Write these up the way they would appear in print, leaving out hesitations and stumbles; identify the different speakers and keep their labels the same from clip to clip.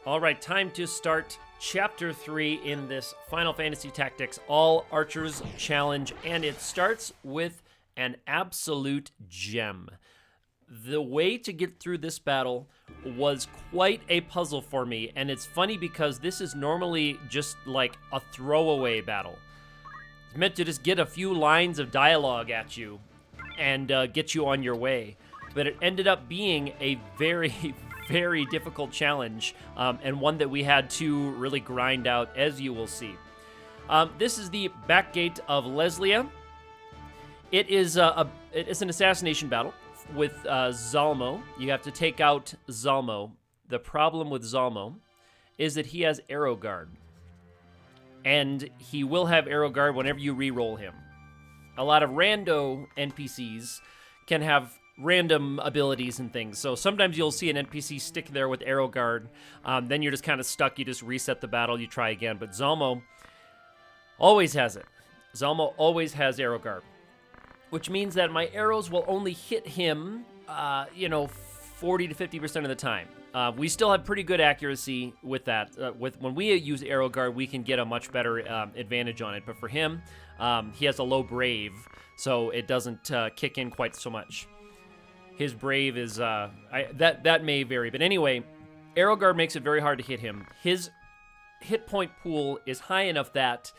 Speaker 1: All right, time to start Chapter 3 in this Final Fantasy Tactics All Archers Challenge, and it starts with an absolute gem. The way to get through this battle was quite a puzzle for me, and it's funny because this is normally just like a throwaway battle. It's meant to just get a few lines of dialogue at you and get you on your way, but it ended up being a very, very difficult challenge, and one that we had to really grind out, as you will see. This is the back gate of Lesalia. It is it's an assassination battle with Zamo. You have to take out Zamo. The problem with Zamo is that he has arrow guard, and he will have arrow guard whenever you re-roll him. A lot of rando NPCs can have random abilities and things. So sometimes you'll see an NPC stick there with arrow guard. Then you're just kind of stuck. You just reset the battle. You try again. But Zamo always has it. Zamo always has arrow guard, which means that my arrows will only hit him, 40 to 50% of the time. We still have pretty good accuracy with that. When we use arrow guard, we can get a much better advantage on it. But for him, he has a low brave, so it doesn't kick in quite so much. His brave is, that may vary. But anyway, arrow guard makes it very hard to hit him. His hit point pool is high enough that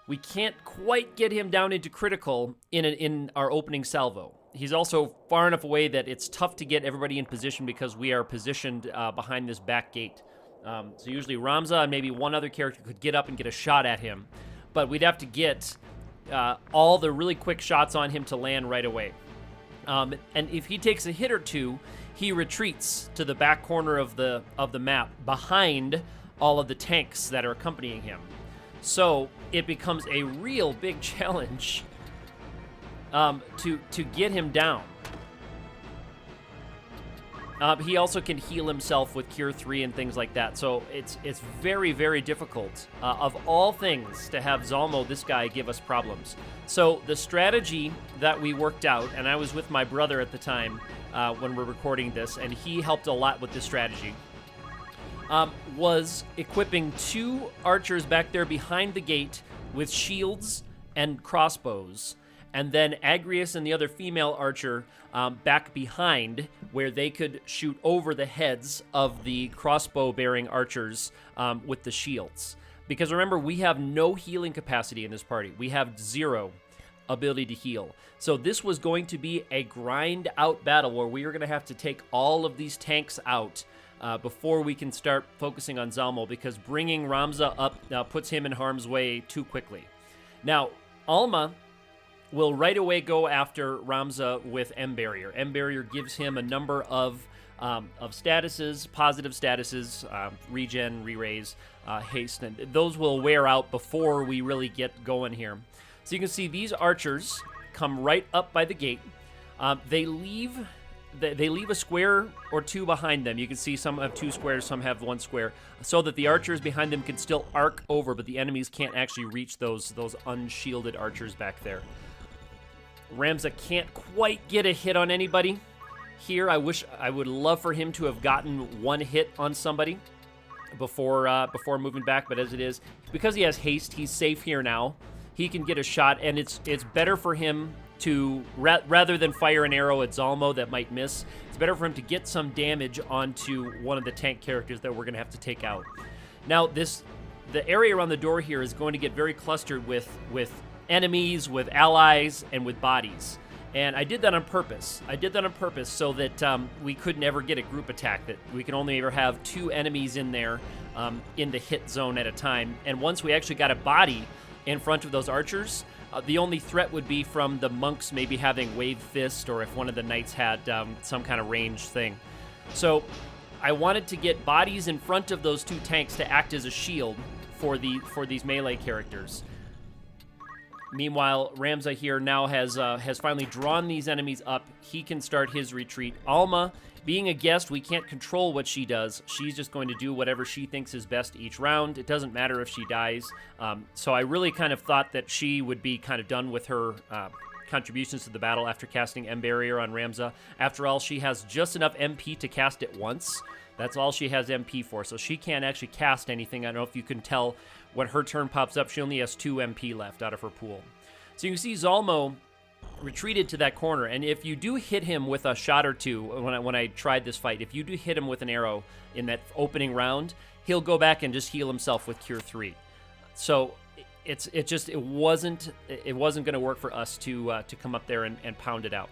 Speaker 1: we can't quite get him down into critical in our opening salvo. He's also far enough away that it's tough to get everybody in position because we are positioned behind this back gate. So usually Ramza and maybe one other character could get up and get a shot at him, but we'd have to get all the really quick shots on him to land right away. And if he takes a hit or two, he retreats to the back corner of the map behind all of the tanks that are accompanying him. So it becomes a real big challenge to get him down. He also can heal himself with Cure 3 and things like that. So it's very, very difficult, of all things, to have Zamo, this guy, give us problems. So the strategy that we worked out, and I was with my brother at the time when we're recording this, and he helped a lot with this strategy, was equipping 2 archers back there behind the gate with shields and crossbows, and then Agrius and the other female archer back behind where they could shoot over the heads of the crossbow-bearing archers with the shields. Because remember, we have no healing capacity in this party. We have 0 ability to heal. So this was going to be a grind-out battle where we were going to have to take all of these tanks out before we can start focusing on Zamo, because bringing Ramza up puts him in harm's way too quickly. Now, Alma will right away go after Ramza with M Barrier. M Barrier gives him a number of statuses, positive statuses, regen, re-raise, haste, and those will wear out before we really get going here. So you can see these archers come right up by the gate. They leave a square or 2 behind them. You can see some have 2 squares, some have 1 square, so that the archers behind them can still arc over, but the enemies can't actually reach those unshielded archers back there. Ramza can't quite get a hit on anybody here. I would love for him to have gotten 1 hit on somebody before moving back, but as it is, because he has haste, he's safe here now. He can get a shot, and it's better for him to, rather than fire an arrow at Zalmo that might miss, it's better for him to get some damage onto one of the tank characters that we're going to have to take out. Now, the area around the door here is going to get very clustered with enemies, with allies, and with bodies. And I did that on purpose. So that we could never get a group attack, that we can only ever have 2 enemies in there in the hit zone at a time. And once we actually got a body in front of those archers, the only threat would be from the monks maybe having wave fist, or if one of the knights had some kind of ranged thing. So I wanted to get bodies in front of those 2 tanks to act as a shield for these melee characters. Meanwhile, Ramza here now has finally drawn these enemies up. He can start his retreat. Alma, being a guest, we can't control what she does. She's just going to do whatever she thinks is best each round. It doesn't matter if she dies. So I really kind of thought that she would be kind of done with her contributions to the battle after casting M Barrier on Ramza. After all, she has just enough MP to cast it once. That's all she has MP for, so she can't actually cast anything. I don't know if you can tell when her turn pops up, she only has 2 MP left out of her pool. So you can see Zalmo retreated to that corner, and if you do hit him with a shot or two, when I tried this fight, if you do hit him with an arrow in that opening round, he'll go back and just heal himself with Cure 3. So it wasn't going to work for us to come up there and pound it out.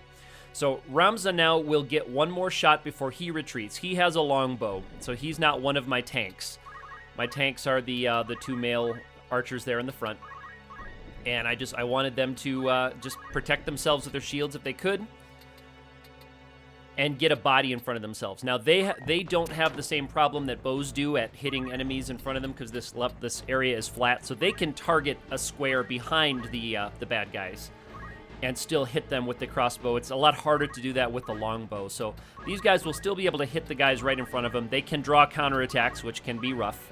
Speaker 1: So Ramza now will get one more shot before he retreats. He has a longbow, so he's not one of my tanks. My tanks are the 2 male archers there in the front. And I wanted them to just protect themselves with their shields if they could, and get a body in front of themselves. Now they don't have the same problem that bows do at hitting enemies in front of them, because this area is flat, so they can target a square behind the bad guys and still hit them with the crossbow. It's a lot harder to do that with the longbow. So these guys will still be able to hit the guys right in front of them. They can draw counterattacks, which can be rough.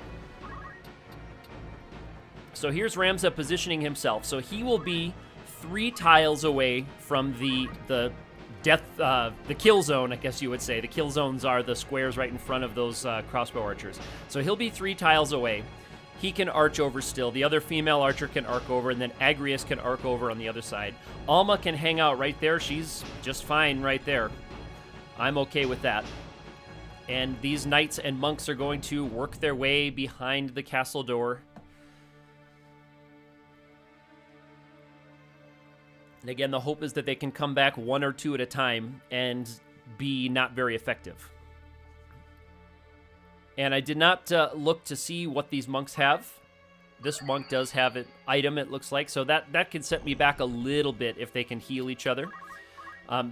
Speaker 1: So here's Ramza positioning himself. So he will be 3 tiles away from the kill zone, I guess you would say. The kill zones are the squares right in front of those crossbow archers. So he'll be 3 tiles away. He can arch over still. The other female archer can arc over, and then Agrius can arc over on the other side. Alma can hang out right there. She's just fine right there. I'm okay with that. And these knights and monks are going to work their way behind the castle door. And again, the hope is that they can come back 1 or 2 at a time and be not very effective. And I did not look to see what these monks have. This monk does have an item, it looks like, so that can set me back a little bit if they can heal each other.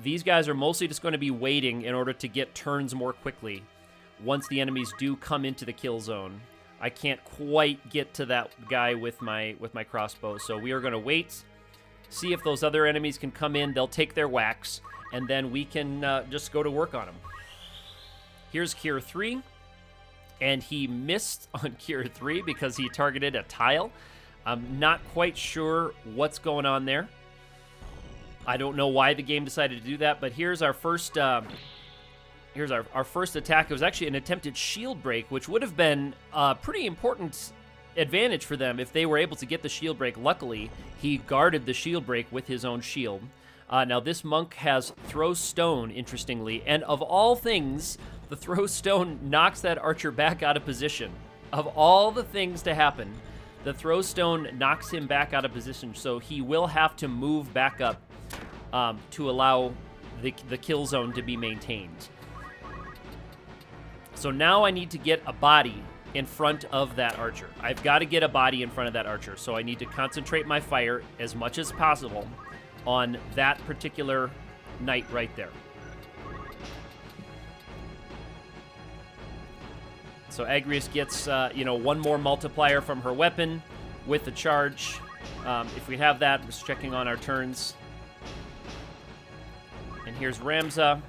Speaker 1: These guys are mostly just going to be waiting in order to get turns more quickly once the enemies do come into the kill zone. I can't quite get to that guy with my crossbow, so we are going to wait. See if those other enemies can come in. They'll take their whacks, and then we can just go to work on them. Here's Cure 3, and he missed on Cure 3 because he targeted a tile. I'm not quite sure what's going on there. I don't know why the game decided to do that, but here's our first our first attack. It was actually an attempted shield break, which would have been a pretty important advantage for them if they were able to get the shield break. Luckily, he guarded the shield break with his own shield. Now, this monk has Throw Stone, interestingly, and of all things, the Throw Stone knocks that archer back out of position. Of all the things to happen, the Throw Stone knocks him back out of position, so he will have to move back up to allow the kill zone to be maintained. So now I need to get a body in front of that archer. I've got to get a body in front of that archer, so I need to concentrate my fire as much as possible on that particular knight right there. So Agrius gets, 1 more multiplier from her weapon with the charge. If we have that, just checking on our turns. And here's Ramza.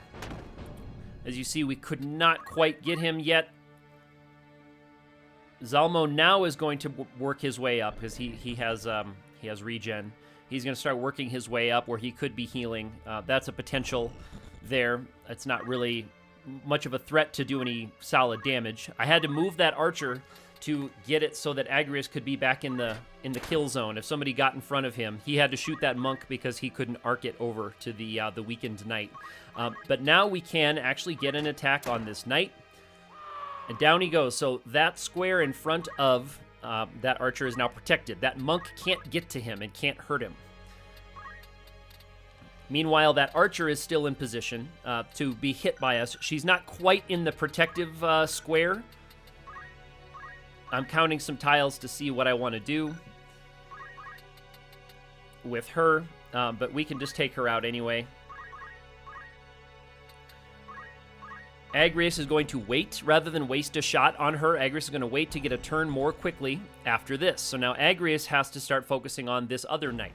Speaker 1: As you see, we could not quite get him yet. Zalmo now is going to work his way up because he has regen. He's going to start working his way up where he could be healing. That's a potential there. It's not really much of a threat to do any solid damage. I had to move that archer to get it so that Agrius could be back in the kill zone. If somebody got in front of him, he had to shoot that monk because he couldn't arc it over to the weakened knight. But now we can actually get an attack on this knight. And down he goes. So that square in front of that archer is now protected. That monk can't get to him and can't hurt him. Meanwhile, that archer is still in position to be hit by us. She's not quite in the protective square. I'm counting some tiles to see what I want to do with her, but we can just take her out anyway. Agrius is going to wait rather than waste a shot on her. Agrius is going to wait to get a turn more quickly after this. So now Agrius has to start focusing on this other knight.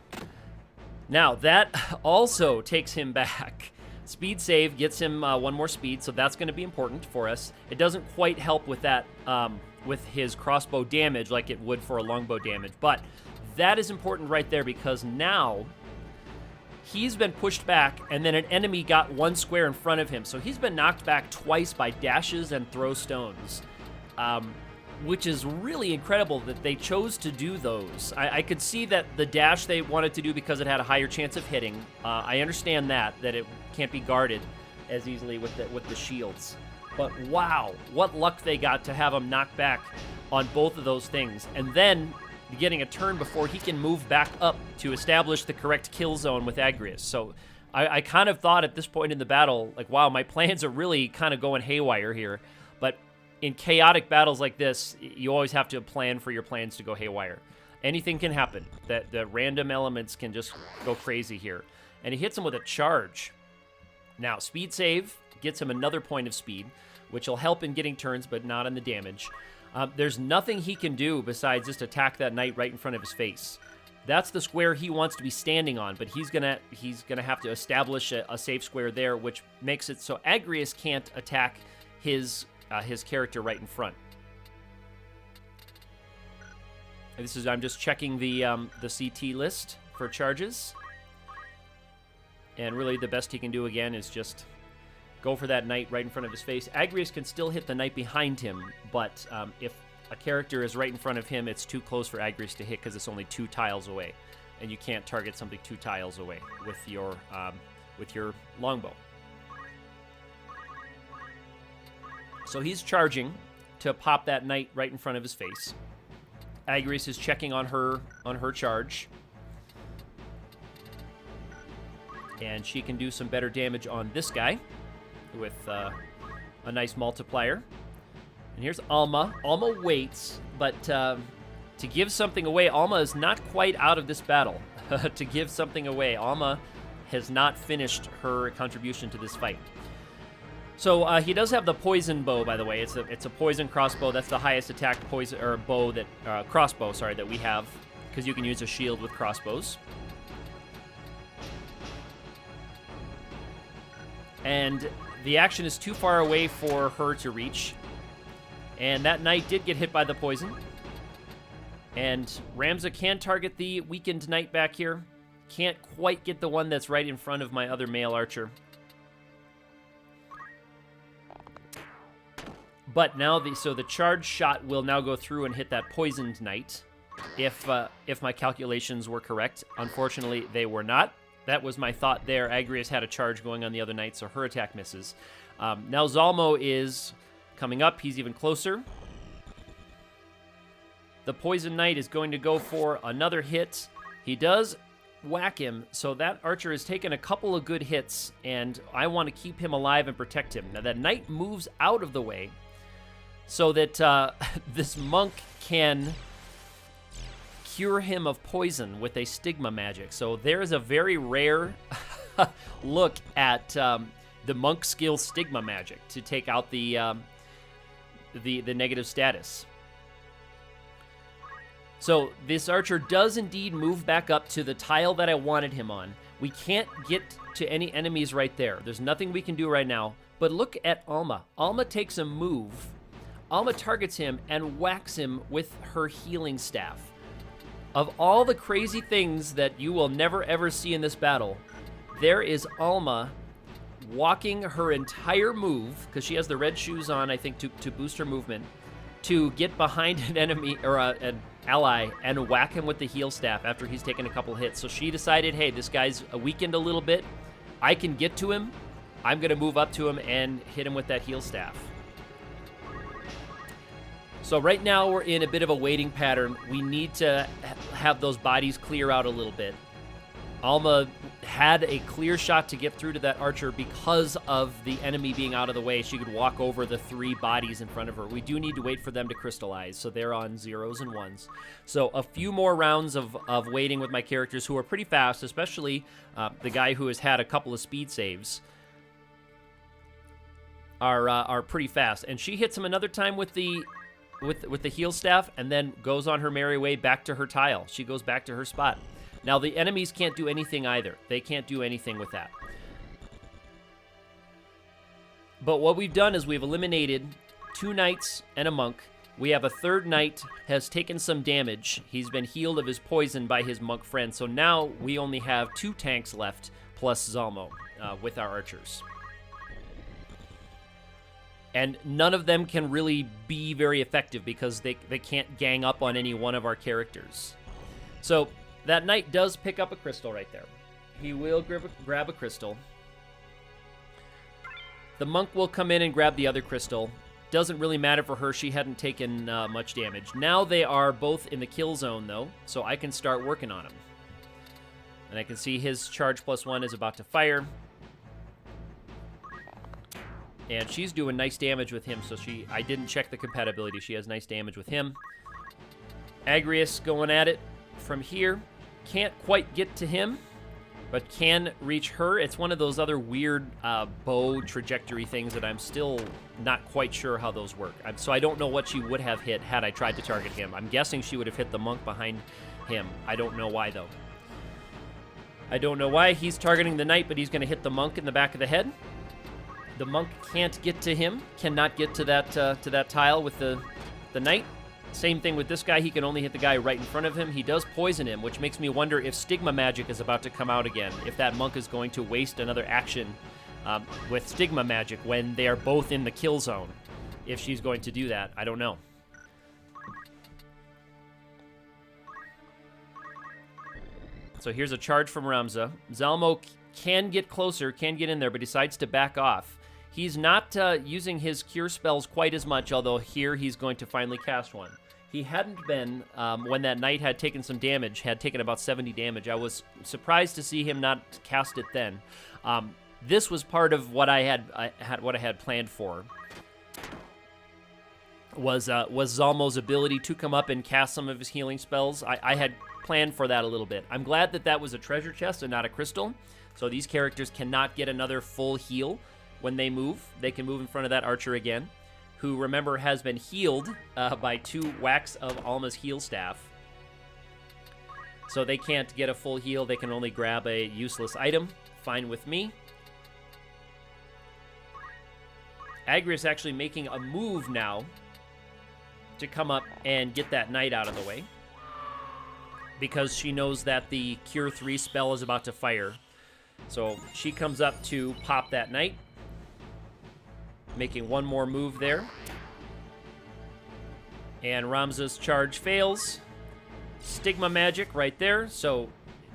Speaker 1: Now, that also takes him back. Speed save gets him 1 more speed, so that's going to be important for us. It doesn't quite help with that, with his crossbow damage like it would for a longbow damage, but that is important right there because now he's been pushed back, and then an enemy got 1 square in front of him. So he's been knocked back twice by dashes and throw stones, which is really incredible that they chose to do those. I could see that the dash they wanted to do because it had a higher chance of hitting. I understand that it can't be guarded as easily with the shields. But wow, what luck they got to have him knocked back on both of those things. And then getting a turn before he can move back up to establish the correct kill zone with Agrius. So I kind of thought at this point in the battle, like, wow, my plans are really kind of going haywire here. But in chaotic battles like this, you always have to plan for your plans to go haywire. Anything can happen. The random elements can just go crazy here. And he hits him with a charge. Now, speed save gets him another point of speed, which will help in getting turns, but not in the damage. There's nothing he can do besides just attack that knight right in front of his face. That's the square he wants to be standing on, but he's gonna have to establish a safe square there, which makes it so Agrius can't attack his character right in front. I'm just checking the CT list for charges, and really the best he can do again is just go for that knight right in front of his face. Agrius can still hit the knight behind him, but if a character is right in front of him, it's too close for Agrius to hit because it's only 2 tiles away, and you can't target something 2 tiles away with your longbow. So he's charging to pop that knight right in front of his face. Agrius is checking on her charge, and she can do some better damage on this guy with a nice multiplier. And here's Alma. Alma waits, but to give something away, Alma is not quite out of this battle. To give something away, Alma has not finished her contribution to this fight. So he does have the poison bow, by the way. It's a poison crossbow. That's the highest attack poison or bow crossbow, sorry, that we have, because you can use a shield with crossbows. And the action is too far away for her to reach. And that knight did get hit by the poison. And Ramza can target the weakened knight back here. Can't quite get the one that's right in front of my other male archer. But now the charge shot will now go through and hit that poisoned knight, if my calculations were correct. Unfortunately, they were not. That was my thought there. Agrius had a charge going on the other knight, so her attack misses. Now Zamo is coming up. He's even closer. The poison knight is going to go for another hit. He does whack him, so that archer has taken a couple of good hits, and I want to keep him alive and protect him. Now that knight moves out of the way so that this monk can cure him of poison with a stigma magic. So there is a very rare look at the monk skill stigma magic to take out the negative status. So this archer does indeed move back up to the tile that I wanted him on. We can't get to any enemies right there. There's nothing we can do right now. But look at Alma. Alma takes a move. Alma targets him and whacks him with her healing staff. Of all the crazy things that you will never ever see in this battle, there is Alma walking her entire move, because she has the red shoes on, I think, to boost her movement, to get behind an enemy or an ally and whack him with the heal staff after he's taken a couple hits. So she decided, hey, this guy's weakened a little bit. I can get to him. I'm going to move up to him and hit him with that heal staff. So right now we're in a bit of a waiting pattern. We need to have those bodies clear out a little bit. Alma had a clear shot to get through to that archer because of the enemy being out of the way. She could walk over the 3 bodies in front of her. We do need to wait for them to crystallize, so they're on 0s and 1s. So a few more rounds of waiting with my characters, who are pretty fast, especially the guy who has had a couple of speed saves are pretty fast. And she hits him another time with the heal staff and then goes on her merry way back to her tile. She goes back to her spot. Now, the enemies can't do anything either. They can't do anything with that. But what we've done is we've eliminated 2 knights and a monk, We have a third knight has taken some damage. He's been healed of his poison by his monk friend. So now we only have 2 tanks left plus Zamo with our archers. And none of them can really be very effective because they can't gang up on any one of our characters. So that knight does pick up a crystal right there. He will grab a crystal. The monk will come in and grab the other crystal. Doesn't really matter for her. She hadn't taken much damage. Now they are both in the kill zone, though, so I can start working on him. And I can see his charge +1 is about to fire. And she's doing nice damage with him, so I didn't check the compatibility. She has nice damage with him. Agrius going at it from here. Can't quite get to him, but can reach her. It's one of those other weird bow trajectory things that I'm still not quite sure how those work. So I don't know what she would have hit had I tried to target him. I'm guessing she would have hit the monk behind him. I don't know why, though. I don't know why. He's targeting the knight, but he's going to hit the monk in the back of the head. The monk can't get to him, cannot get to that tile with the knight. Same thing with this guy. He can only hit the guy right in front of him. He does poison him, which makes me wonder if Stigma Magic is about to come out again. If that monk is going to waste another action with Stigma Magic when they are both in the kill zone. If she's going to do that, I don't know. So here's a charge from Ramza. Zalmo can get closer, can get in there, but decides to back off. He's not using his cure spells quite as much, although here he's going to finally cast one. He hadn't been when that knight had taken some damage, had taken about 70 damage. I was surprised to see him not cast it then. This was part of what I had planned for. Was Zalmo's ability to come up and cast some of his healing spells. I had planned for that a little bit. I'm glad that was a treasure chest and not a crystal. So these characters cannot get another full heal when they move. They can move in front of that archer again, who, remember, has been healed by 2 whacks of Alma's heal staff. So they can't get a full heal. They can only grab a useless item. Fine with me. Agrius actually making a move now to come up and get that knight out of the way, because she knows that the Cure 3 spell is about to fire. So she comes up to pop that knight, making one more move there. And Ramza's charge fails. Stigma Magic right there, so it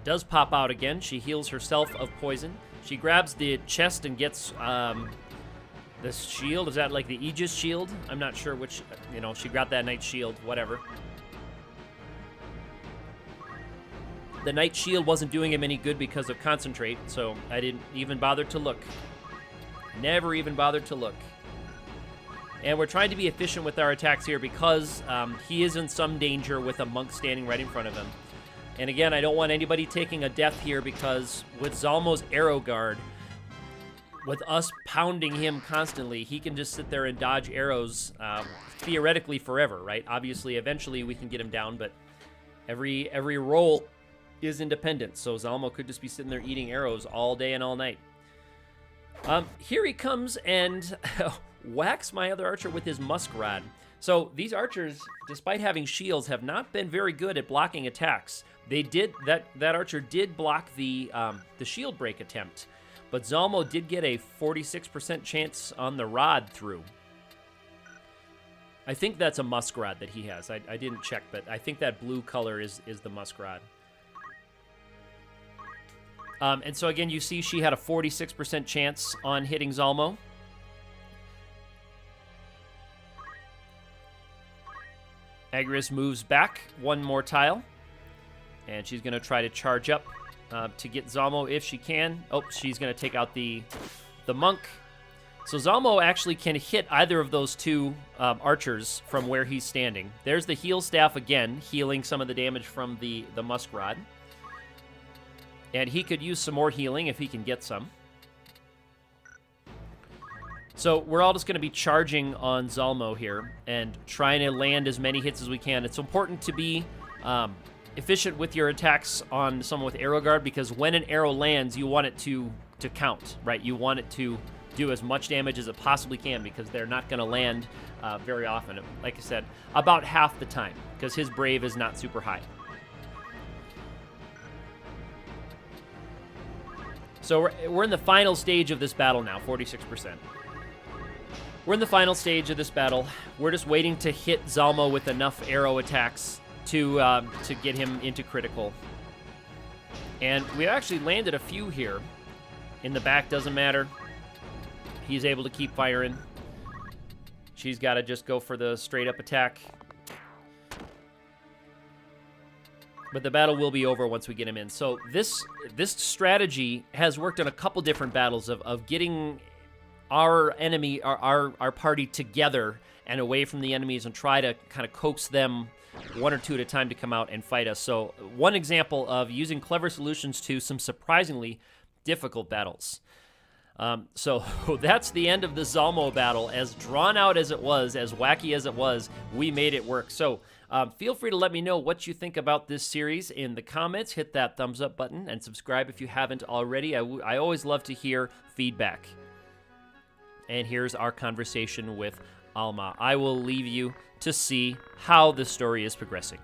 Speaker 1: does pop out again. She heals herself of poison. She grabs the chest and gets the shield. Is that like the Aegis shield? I'm not sure which, she grabbed that knight's shield, whatever. The Knight Shield wasn't doing him any good because of Concentrate, so I didn't even bother to look. Never even bothered to look. And we're trying to be efficient with our attacks here because he is in some danger with a monk standing right in front of him. And again, I don't want anybody taking a death here because with Zalmo's Arrow Guard, with us pounding him constantly, he can just sit there and dodge arrows theoretically forever, right? Obviously, eventually we can get him down, but every roll is independent, so Zalmo could just be sitting there eating arrows all day and all night. Here he comes and whacks my other archer with his musk rod. So these archers, despite having shields, have not been very good at blocking attacks. They did that archer did block the shield break attempt, but Zalmo did get a 46% chance on the rod through. I think that's a musk rod that he has. I didn't check, but I think that blue color is the musk rod. And so again, you see she had a 46% chance on hitting Zalmo. Agrius moves back one more tile. And she's going to try to charge up to get Zalmo if she can. Oh, she's going to take out the monk. So Zalmo actually can hit either of those 2 archers from where he's standing. There's the heal staff again, healing some of the damage from the musk rod. And he could use some more healing if he can get some. So we're all just going to be charging on Zalmo here and trying to land as many hits as we can. It's important to be efficient with your attacks on someone with Arrow Guard, because when an arrow lands, you want it to count, right? You want it to do as much damage as it possibly can, because they're not going to land very often. Like I said, about half the time, because his brave is not super high. So we're in the final stage of this battle now, 46%. We're in the final stage of this battle. We're just waiting to hit Zamo with enough arrow attacks to get him into critical. And we actually landed a few here. In the back, doesn't matter. He's able to keep firing. She's got to just go for the straight-up attack. But the battle will be over once we get him in. So this strategy has worked on a couple different battles of getting our enemy, our party together and away from the enemies, and try to kind of coax them one or two at a time to come out and fight us. So one example of using clever solutions to some surprisingly difficult battles. So that's the end of the Zamo battle. As drawn out as it was, as wacky as it was, we made it work. So feel free to let me know what you think about this series in the comments. Hit that thumbs up button and subscribe if you haven't already. I always love to hear feedback. And here's our conversation with Alma. I will leave you to see how the story is progressing.